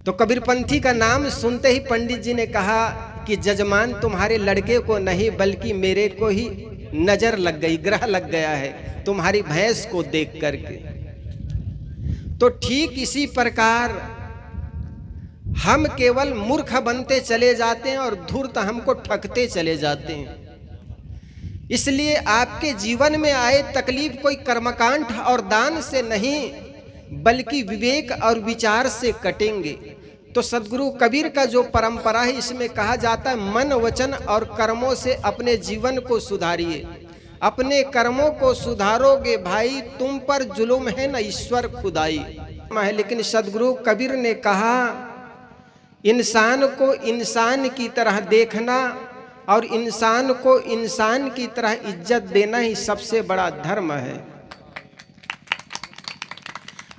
तो कबीरपंथी का नाम सुनते ही पंडित जी ने कहा कि जजमान तुम्हारे लड़के को नहीं बल्कि मेरे को ही नजर लग गई, ग्रह लग गया है तुम्हारी भैंस को देख करके। तो ठीक इसी प्रकार हम केवल मूर्ख बनते चले जाते हैं और धूर्त हमको ठगते चले जाते हैं। इसलिए आपके जीवन में आए तकलीफ कोई कर्मकांड और दान से नहीं बल्कि विवेक और विचार से कटेंगे। तो सद्गुरु कबीर का जो परंपरा है इसमें कहा जाता है मन वचन और कर्मों से अपने जीवन को सुधारिए। अपने कर्मों को सुधारोगे भाई तुम पर जुल्म है न ईश्वर खुदाई। लेकिन सद्गुरु कबीर ने कहा इंसान को इंसान की तरह देखना और इंसान को इंसान की तरह इज्जत देना ही सबसे बड़ा धर्म है।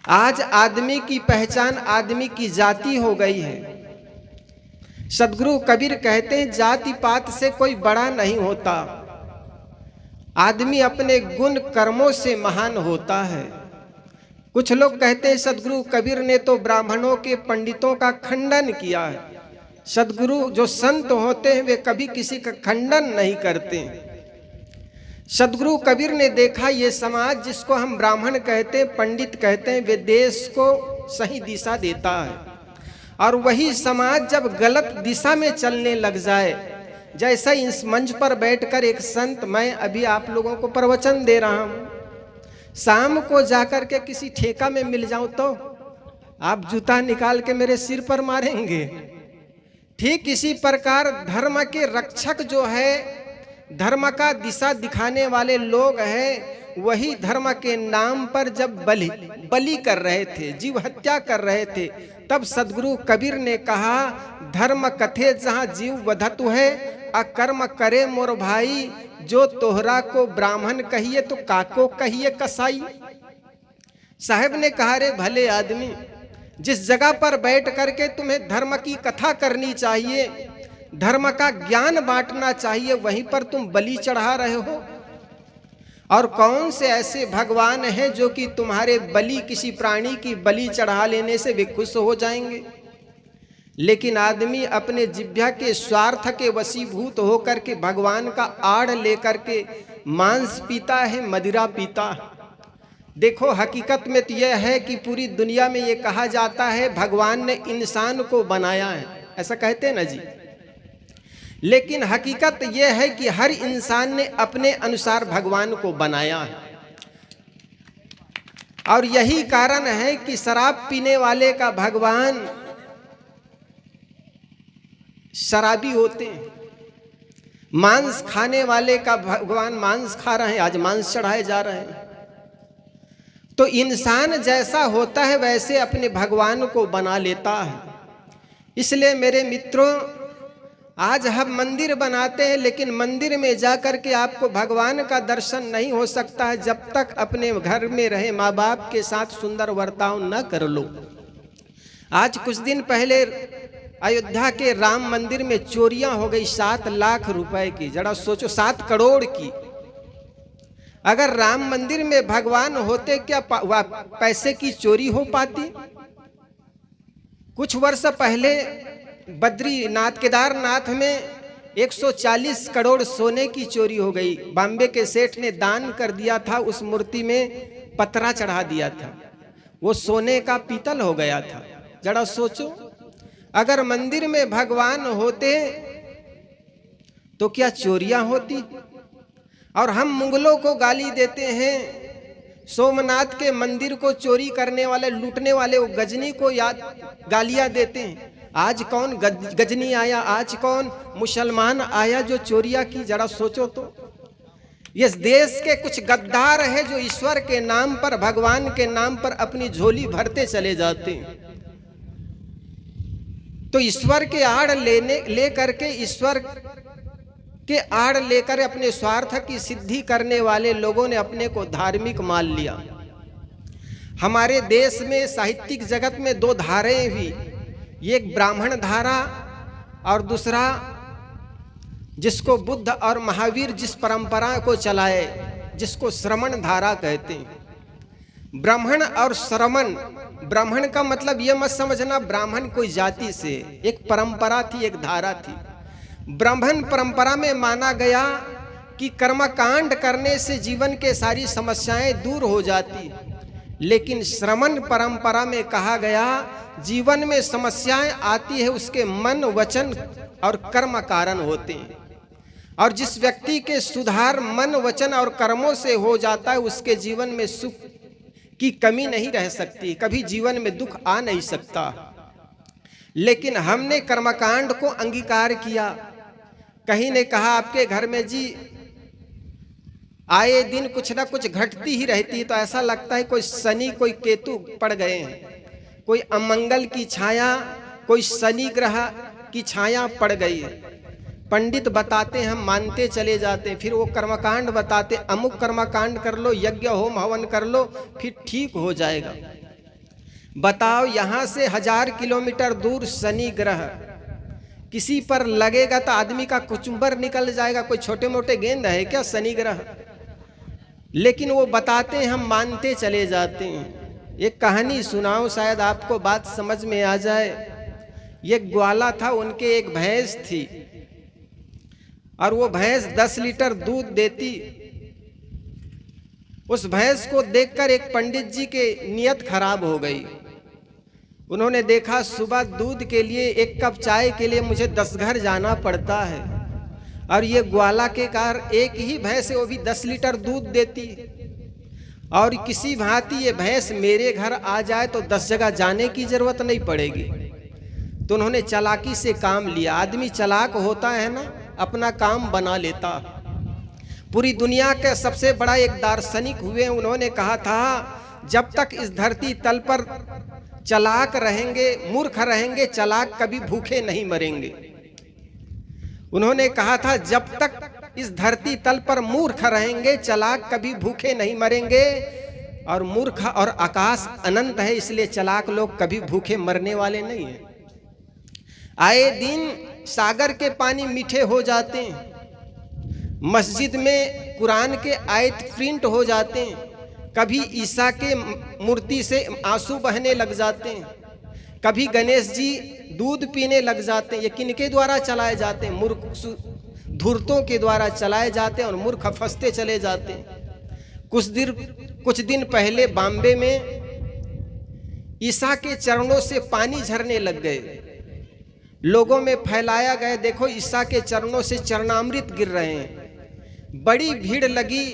आज आदमी की पहचान आदमी की जाति हो गई है। सद्गुरु कबीर कहते हैं जाति पात से कोई बड़ा नहीं होता, आदमी अपने गुण कर्मों से महान होता है। कुछ लोग कहते हैं सद्गुरु कबीर ने तो ब्राह्मणों के पंडितों का खंडन किया है। सद्गुरु जो संत होते हैं वे कभी किसी का खंडन नहीं करते। सद्गुरु कबीर ने देखा ये समाज जिसको हम ब्राह्मण कहते हैं पंडित कहते हैं वे देश को सही दिशा देता है, और वही समाज जब गलत दिशा में चलने लग जाए, जैसा इस मंच पर बैठकर एक संत, मैं अभी आप लोगों को प्रवचन दे रहा हूँ, शाम को जाकर के किसी ठेका में मिल जाऊं तो आप जूता निकाल के मेरे सिर पर मारेंगे। ठीक इसी प्रकार धर्म के रक्षक जो है, धर्म का दिशा दिखाने वाले लोग हैं, वही धर्म के नाम पर जब बलि कर रहे थे, जीव हत्या कर रहे थे, तब सद्गुरु कबीर ने कहा धर्म कथे जहाँ जीव वधतु है, अकर्म करे मोर भाई, जो तोहरा को ब्राह्मण कहिए तो काको कहिए कसाई। साहब ने कहा रे भले आदमी, जिस जगह पर बैठ करके तुम्हें धर्म की कथा करनी चाहिए, धर्म का ज्ञान बांटना चाहिए, वहीं पर तुम बलि चढ़ा रहे हो। और कौन से ऐसे भगवान हैं जो कि तुम्हारे बलि, किसी प्राणी की बलि चढ़ा लेने से वे खुश हो जाएंगे। लेकिन आदमी अपने जिह्वा के स्वार्थ के वशीभूत होकर के भगवान का आड़ लेकर के मांस पीता है, मदिरा पीता है। देखो हकीकत में तो यह है कि पूरी दुनिया में ये कहा जाता है भगवान ने इंसान को बनाया है, ऐसा कहते हैं ना जी। लेकिन हकीकत यह है कि हर इंसान ने अपने अनुसार भगवान को बनाया है, और यही कारण है कि शराब पीने वाले का भगवान शराबी होते हैं, मांस खाने वाले का भगवान मांस खा रहे हैं, आज मांस चढ़ाए जा रहे हैं। तो इंसान जैसा होता है वैसे अपने भगवान को बना लेता है। इसलिए मेरे मित्रों, आज हम मंदिर बनाते हैं, लेकिन मंदिर में जाकर के आपको भगवान का दर्शन नहीं हो सकता है जब तक अपने घर में रहे माँ बाप के साथ सुंदर बर्ताव न कर लो। आज कुछ दिन पहले अयोध्या के राम मंदिर में चोरियां हो गई 7 लाख रुपए की। जरा सोचो, 7 करोड़ की। अगर राम मंदिर में भगवान होते क्या पैसे की चोरी हो पाती? कुछ वर्ष पहले बद्रीनाथ केदारनाथ में 140 करोड़ सोने की चोरी हो गई। बॉम्बे के सेठ ने दान कर दिया था, उस मूर्ति में पतरा चढ़ा दिया था, वो सोने का पीतल हो गया था। जरा सोचो, अगर मंदिर में भगवान होते तो क्या चोरियां होती? और हम मुगलों को गाली देते हैं, सोमनाथ के मंदिर को चोरी करने वाले, लूटने वाले वो गजनी को याद गालियां देते हैं। आज कौन गजनी आया, आज कौन मुसलमान आया जो चोरियां की? जरा सोचो तो। ये देश के कुछ गद्दार हैं जो ईश्वर के नाम पर, भगवान के नाम पर अपनी झोली भरते चले जाते हैं। तो ईश्वर के आड़ लेकर के, ईश्वर के आड़ लेकर अपने स्वार्थ की सिद्धि करने वाले लोगों ने अपने को धार्मिक मान लिया। हमारे देश में साहित्यिक जगत में 2 धाराएं भी, एक ब्राह्मण धारा और दूसरा जिसको बुद्ध और महावीर जिस परंपरा को चलाए, जिसको श्रमण धारा कहते हैं। ब्राह्मण और श्रमण ब्राह्मण का मतलब ये मत समझना ब्राह्मण कोई जाति से, एक परंपरा थी, एक धारा थी। ब्राह्मण परंपरा में माना गया कि कर्मकांड करने से जीवन के सारी समस्याएं दूर हो जाती, लेकिन श्रमण परंपरा में कहा गया जीवन में समस्याएं आती है उसके मन, वचन और कर्म कारण होते हैं। और जिस व्यक्ति के सुधार मन, वचन और कर्मों से हो जाता है उसके जीवन में सुख की कमी नहीं रह सकती, कभी जीवन में दुख आ नहीं सकता। लेकिन हमने कर्मकांड को अंगीकार किया। कहीं ने कहा आपके घर में जी आए दिन कुछ ना कुछ घटती ही रहती है, तो ऐसा लगता है कोई शनि कोई केतु पड़ गए हैं, कोई अमंगल की छाया, कोई शनि ग्रह की छाया पड़ गई है। पंडित बताते हम मानते चले जाते, फिर वो कर्मकांड बताते, अमुक कर्मकांड कर लो, यज्ञ होम हवन कर लो, फिर ठीक हो जाएगा। बताओ यहाँ से 1000 किलोमीटर दूर शनि ग्रह किसी पर लगेगा तो आदमी का कुचुम्बर निकल जाएगा। कोई छोटे मोटे गेंद है क्या शनि ग्रह? लेकिन वो बताते हैं हम मानते चले जाते हैं। एक कहानी सुनाऊं, शायद आपको बात समझ में आ जाए। ये ग्वाला था, उनके एक भैंस थी और वो भैंस 10 लीटर दूध देती। उस भैंस को देखकर एक पंडित जी के नियत खराब हो गई। उन्होंने देखा सुबह दूध के लिए, एक कप चाय के लिए मुझे 10 घर जाना पड़ता है, और ये ग्वाला के कार एक ही भैंस है, वो भी 10 लीटर दूध देती, और किसी भांति ये भैंस मेरे घर आ जाए तो 10 जगह जाने की जरूरत नहीं पड़ेगी। तो उन्होंने चालाकी से काम लिया। आदमी चालाक होता है ना, अपना काम बना लेता। पूरी दुनिया के सबसे बड़ा एक दार्शनिक हुए, उन्होंने कहा था जब तक इस धरती तल पर चालाक रहेंगे, मूर्ख रहेंगे, चालाक कभी भूखे नहीं मरेंगे। उन्होंने कहा था जब तक इस धरती तल पर मूर्ख रहेंगे, चालाक कभी भूखे नहीं मरेंगे। और मूर्ख और आकाश अनंत है, इसलिए चालाक लोग कभी भूखे मरने वाले नहीं हैं। आए दिन सागर के पानी मीठे हो जाते हैं, मस्जिद में कुरान के आयत प्रिंट हो जाते हैं, कभी ईसा के मूर्ति से आंसू बहने लग जाते हैं, कभी गणेश जी दूध पीने लग जाते हैं। ये किनके द्वारा चलाए जाते हैं? मूर्ख धूर्तों के द्वारा चलाए जाते हैं, और मूर्ख फंसते चले जाते हैं। कुछ दिन पहले बॉम्बे में ईसा के चरणों से पानी झरने लग गए, लोगों में फैलाया गया, देखो ईसा के चरणों से चरणामृत गिर रहे हैं। बड़ी भीड़ लगी,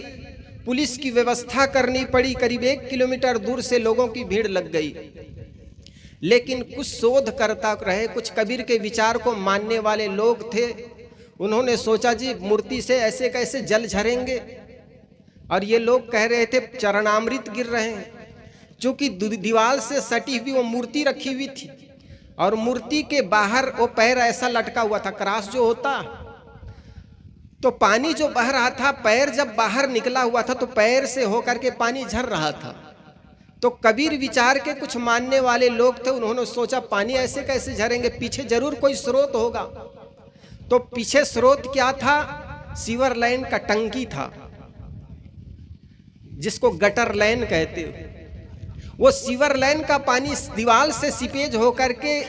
पुलिस की व्यवस्था करनी पड़ी, करीब 1 किलोमीटर दूर से लोगों की भीड़ लग गई। लेकिन कुछ शोध करता रहे, कुछ कबीर के विचार को मानने वाले लोग थे। उन्होंने सोचा जी मूर्ति से ऐसे कैसे जल झरेंगे, और ये लोग कह रहे थे चरणामृत गिर रहे हैं। चूंकि दीवार से सटी हुई वो मूर्ति रखी हुई थी, और मूर्ति के बाहर वो पैर ऐसा लटका हुआ था, क्रॉस जो होता, तो पानी जो बह रहा था, पैर जब बाहर निकला हुआ था तो पैर से होकर के पानी झर रहा था। तो कबीर विचार के कुछ मानने वाले लोग थे, उन्होंने सोचा पानी ऐसे कैसे झरेंगे, पीछे जरूर कोई स्रोत होगा। तो पीछे स्रोत क्या था? सीवर लाइन का टंकी था, जिसको गटर लाइन कहते हो। वो सीवर लाइन का पानी दीवार से सीपेज होकर के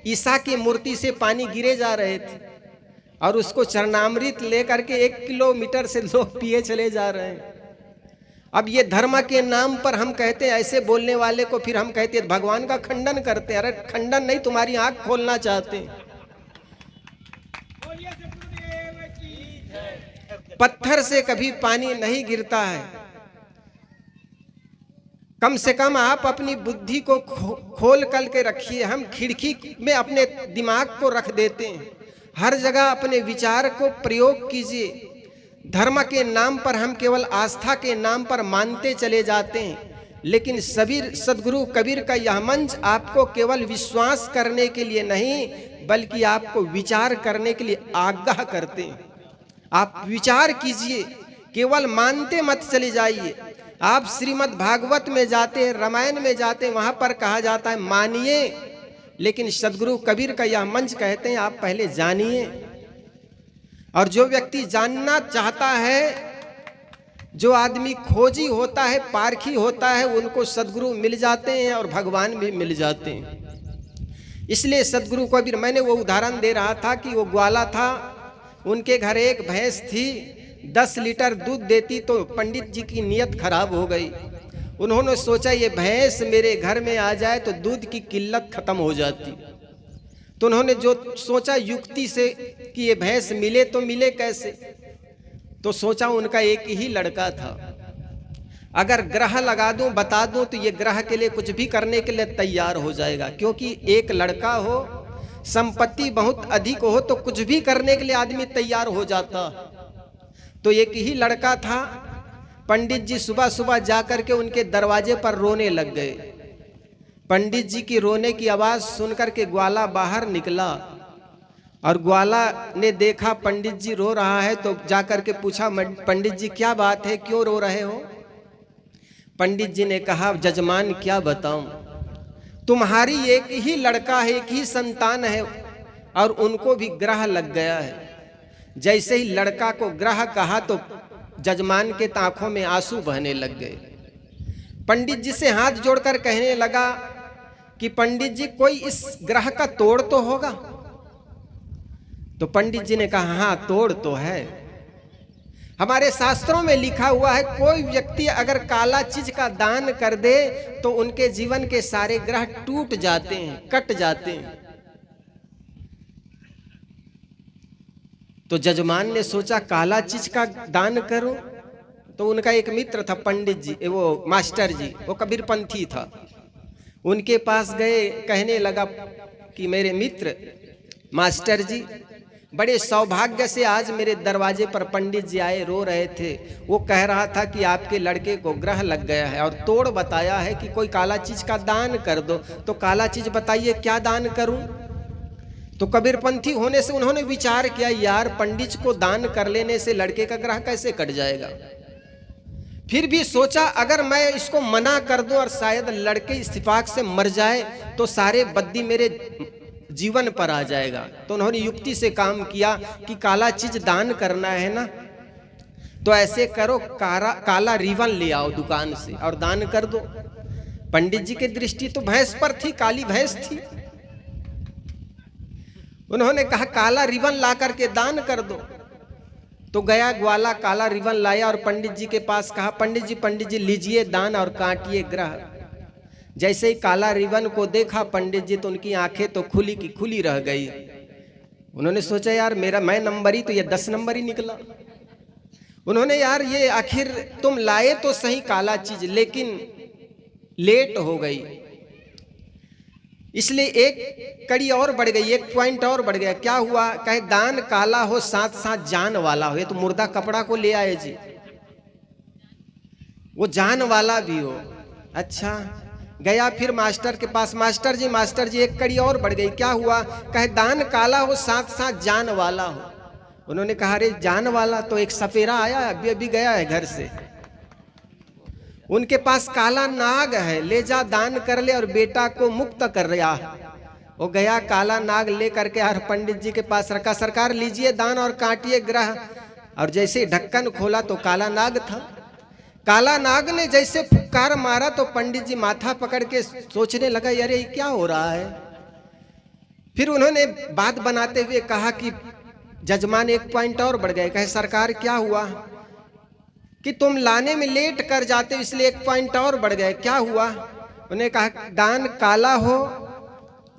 ईसा की मूर्ति से पानी गिरे जा रहे थे, और उसको चरणामृत लेकर के 1 किलोमीटर से लोग पिए चले जा रहे हैं। अब ये धर्म के नाम पर हम कहते हैं, ऐसे बोलने वाले को फिर हम कहते हैं भगवान का खंडन करते हैं। अरे खंडन नहीं, तुम्हारी आंख खोलना चाहते हैं। पत्थर से कभी पानी नहीं गिरता है। कम से कम आप अपनी बुद्धि को खोल कर के रखिए। हम खिड़की में अपने दिमाग को रख देते हैं, हर जगह अपने विचार को प्रयोग कीजिए। धर्म के नाम पर हम केवल आस्था के नाम पर मानते चले जाते हैं, लेकिन सदगुरु कबीर का यह मंच आपको केवल विश्वास करने के लिए नहीं, बल्कि आपको विचार करने के लिए आगाह करते हैं। आप विचार कीजिए, केवल मानते मत चले जाइए। आप श्रीमद् भागवत में जाते हैं, रामायण में जाते हैं, वहां पर कहा जाता है मानिए, लेकिन सदगुरु कबीर का यह मंच कहते हैं आप पहले जानिए। और जो व्यक्ति जानना चाहता है जो आदमी खोजी होता है, पारखी होता है, उनको सदगुरु मिल जाते हैं और भगवान भी मिल जाते हैं। इसलिए सदगुरु को भी मैंने वो उदाहरण दे रहा था कि वो ग्वाला था, उनके घर एक भैंस थी, 10 लीटर दूध देती, तो पंडित जी की नीयत खराब हो गई। उन्होंने सोचा ये भैंस मेरे घर में आ जाए तो दूध की किल्लत खत्म हो जाती। तो उन्होंने जो सोचा युक्ति से कि ये भैंस मिले तो मिले कैसे, तो सोचा उनका एक ही लड़का था, अगर ग्रह लगा दूं, बता दूं, तो ये ग्रह के लिए कुछ भी करने के लिए तैयार हो जाएगा। क्योंकि एक लड़का हो, संपत्ति बहुत अधिक हो, तो कुछ भी करने के लिए आदमी तैयार हो जाता। तो एक ही लड़का था। पंडित जी सुबह सुबह जाकर के उनके दरवाजे पर रोने लग गए। पंडित जी की रोने की आवाज सुनकर के ग्वाला बाहर निकला और ग्वाला ने देखा पंडित जी रो रहा है, तो जाकर के पूछा, पंडित जी क्या बात है, क्यों रो रहे हो? पंडित जी ने कहा, जजमान क्या बताऊं, तुम्हारी एक ही लड़का है, एक ही संतान है और उनको भी ग्रह लग गया है। जैसे ही लड़का को ग्रह कहा तो जजमान के आंखों में आंसू बहने लग गए। पंडित जी से हाथ जोड़कर कहने लगा कि पंडित जी कोई इस ग्रह का तोड़ तो होगा। तो पंडित जी ने कहा, हाँ तोड़ तो है। हमारे शास्त्रों में लिखा हुआ है, कोई व्यक्ति अगर काला चीज का दान कर दे तो उनके जीवन के सारे ग्रह टूट जाते हैं, कट जाते हैं। तो जजमान ने सोचा काला चीज का दान करूं। तो उनका एक मित्र था पंडित जी, वो मास्टर जी, वो कबीरपंथी था। उनके पास गए, कहने लगा कि मेरे मित्र मास्टर जी, बड़े सौभाग्य से आज मेरे दरवाजे पर पंडित जी आए, रो रहे थे। वो कह रहा था कि आपके लड़के को ग्रह लग गया है और तोड़ बताया है कि कोई काला चीज का दान कर दो। तो काला चीज बताइए, क्या दान करूं? तो कबीरपंथी होने से उन्होंने विचार किया, यार पंडित को दान कर लेने से लड़के का ग्रह कैसे कट जाएगा। फिर भी सोचा, अगर मैं इसको मना कर दूं और शायद लड़के इत्तेफाक से मर जाए तो सारे बद्दी मेरे जीवन पर आ जाएगा। तो उन्होंने युक्ति से काम किया कि काला चीज दान करना है ना, तो ऐसे करो, काला रिबन ले आओ दुकान से और दान कर दो। पंडित जी की दृष्टि तो भैंस पर थी, काली भैंस थी। उन्होंने कहा काला रिबन ला करके दान कर दो। तो गया ग्वाला, काला रिबन लाया और पंडित जी के पास कहा, पंडित जी लीजिए दान और काटिए ग्रह। जैसे ही काला रिबन को देखा पंडित जी, तो उनकी आंखें तो खुली की खुली रह गई। उन्होंने सोचा, यार मैं नंबरी, तो ये 10 नंबर ही निकला। उन्होंने, यार ये आखिर तुम लाए तो सही काला चीज, लेकिन लेट हो गई, इसलिए एक कड़ी और बढ़ गई, एक पॉइंट और बढ़ गया। क्या हुआ? कहे दान काला हो साथ साथ जान वाला हो। ये तो मुर्दा कपड़ा को ले आए जी, वो जान वाला भी हो। अच्छा, गया फिर मास्टर के पास, मास्टर जी एक कड़ी और बढ़ गई। क्या हुआ? कहे दान काला हो साथ साथ जान वाला हो। उन्होंने कहा, अरे जान वाला तो एक सपेरा आया, अभी गया है घर से, उनके पास काला नाग है, ले जा दान कर ले और बेटा को मुक्त कर रहा। वो गया काला नाग ले करके हर पंडित जी के पास रखा, सरकार लीजिए दान और काटिए ग्रह। और जैसे ढक्कन खोला तो काला नाग था। काला नाग ने जैसे फुक्कार मारा तो पंडित जी माथा पकड़ के सोचने लगा, अरे ये क्या हो रहा है। फिर उन्होंने बात बनाते हुए कहा कि जजमान एक पॉइंट और बढ़ गए। कहे सरकार क्या हुआ कि तुम लाने में लेट कर जाते हो, इसलिए एक पॉइंट और बढ़ गए। क्या हुआ? उन्हें कहा दान काला हो,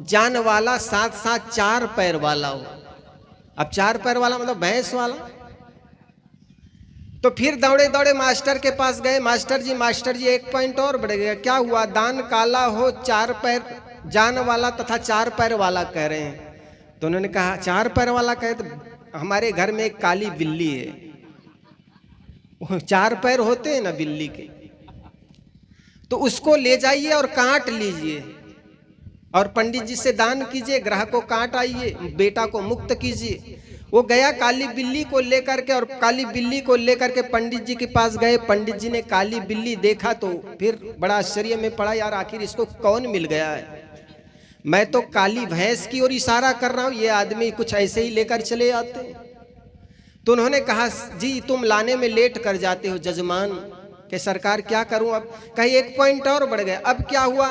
जान वाला, साथ साथ 4 पैर वाला हो। अब 4 पैर वाला मतलब भैंस वाला। तो फिर दौड़े दौड़े मास्टर के पास गए, मास्टर जी एक पॉइंट और बढ़ गया। क्या हुआ? दान काला हो, 4 पैर, जान वाला तथा 4 पैर वाला कह रहे हैं। तो उन्होंने कहा 4 पैर वाला कहे तो हमारे घर में एक काली बिल्ली है, 4 पैर होते हैं ना बिल्ली के, तो उसको ले जाइए और काट लीजिए और पंडित जी से दान कीजिए, ग्रह को काट आइए, बेटा को मुक्त कीजिए। वो गया काली बिल्ली को लेकर के, और काली बिल्ली को लेकर के पंडित जी के पास गए। पंडित जी ने काली बिल्ली देखा तो फिर बड़ा आश्चर्य में पड़ा, यार आखिर इसको कौन मिल गया है। मैं तो काली भैंस की ओर इशारा कर रहा हूं, ये आदमी कुछ ऐसे ही लेकर चले आते हैं। तो उन्होंने कहा जी तुम लाने में लेट कर जाते हो जजमान। के सरकार क्या करूं अब? कहे 1 पॉइंट और बढ़ गए। अब क्या हुआ?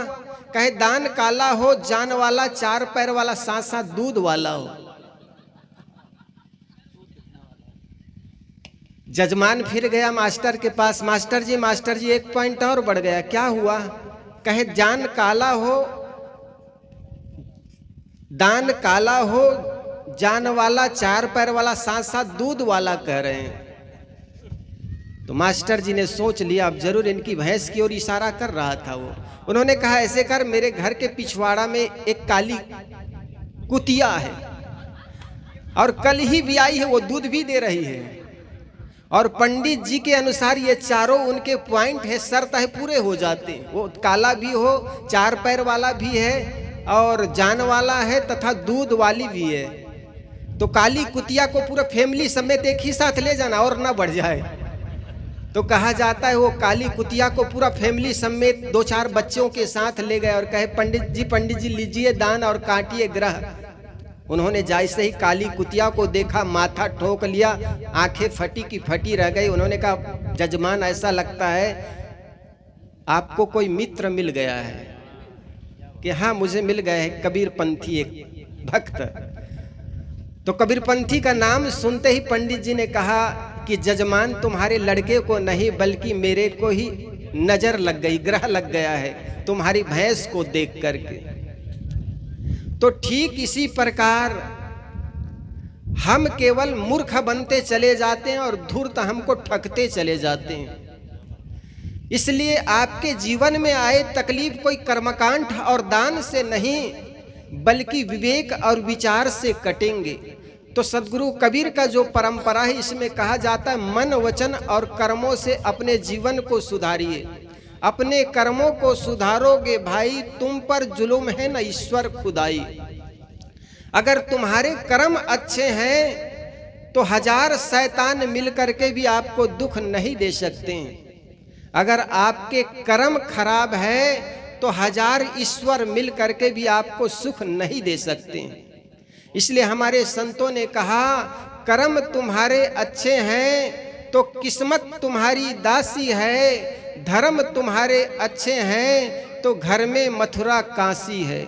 कहे दान काला हो, जान वाला, 4 पैर वाला, साथ साथ दूध वाला हो। जजमान फिर गया मास्टर के पास, मास्टर जी 1 पॉइंट और बढ़ गया। क्या हुआ? कहे जान काला हो, दान काला हो, जान वाला, 4 पैर वाला, साथ साथ दूध वाला कह रहे हैं। तो मास्टर जी ने सोच लिया, अब जरूर इनकी भैंस की ओर इशारा कर रहा था वो। उन्होंने कहा ऐसे कर, मेरे घर के पिछवाड़ा में एक काली कुतिया है और कल ही भी आई है, वो दूध भी दे रही है। और पंडित जी के अनुसार ये चारों उनके पॉइंट है, शर्त है, पूरे हो जाते। वो काला भी हो, 4 पैर वाला भी है और जान वाला है तथा दूध वाली भी है। तो काली कुतिया को पूरा फैमिली समेत एक ही साथ ले जाना और ना बढ़ जाए। तो कहा जाता है वो काली कुतिया को पूरा फैमिली समेत 2-4 बच्चों के साथ ले गए और कहे पंडित जी लीजिए दान और काटिए ग्रह। उन्होंने जैसे ही काली कुतिया को देखा, माथा ठोक लिया, आंखें फटी की फटी रह गई। उन्होंने कहा जजमान ऐसा लगता है आपको कोई मित्र मिल गया है। कि हाँ मुझे मिल गए हैं, कबीर पंथी एक भक्त। तो कबीर पंथी का नाम सुनते ही पंडित जी ने कहा कि जजमान तुम्हारे लड़के को नहीं बल्कि मेरे को ही नजर लग गई, ग्रह लग गया है तुम्हारी भैंस को देख करके। तो ठीक इसी प्रकार हम केवल मूर्ख बनते चले जाते हैं और धूर्त हमको ठगते चले जाते हैं। इसलिए आपके जीवन में आए तकलीफ कोई कर्मकांड और दान से नहीं बल्कि विवेक और विचार से कटेंगे। तो सदगुरु कबीर का जो परंपरा है इसमें कहा जाता है मन वचन और कर्मों से अपने जीवन को सुधारिए। अपने कर्मों को सुधारोगे भाई, तुम पर जुल्म है न ईश्वर खुदाई। अगर तुम्हारे कर्म अच्छे हैं तो 1000 शैतान मिल करके भी आपको दुख नहीं दे सकते। अगर आपके कर्म खराब है तो 1000 ईश्वर मिल करके भी आपको सुख नहीं दे सकते। इसलिए हमारे संतों ने कहा कर्म तुम्हारे अच्छे हैं तो किस्मत तुम्हारी दासी है, धर्म तुम्हारे अच्छे हैं तो घर में मथुरा काशी है।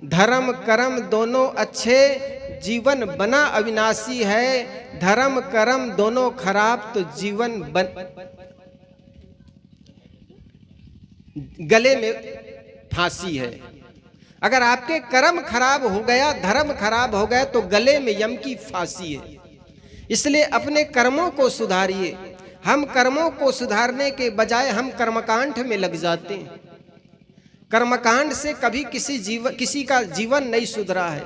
धर्म कर्म दोनों अच्छे जीवन बना अविनाशी है, धर्म कर्म दोनों खराब तो जीवन गले में फांसी है। अगर आपके कर्म खराब हो गया, धर्म खराब हो गया तो गले में यम की फांसी है। इसलिए अपने कर्मों को सुधारिए। हम कर्मों को सुधारने के बजाय हम कर्मकांड में लग जाते हैं। कर्मकांड से कभी किसी का जीवन नहीं सुधरा है।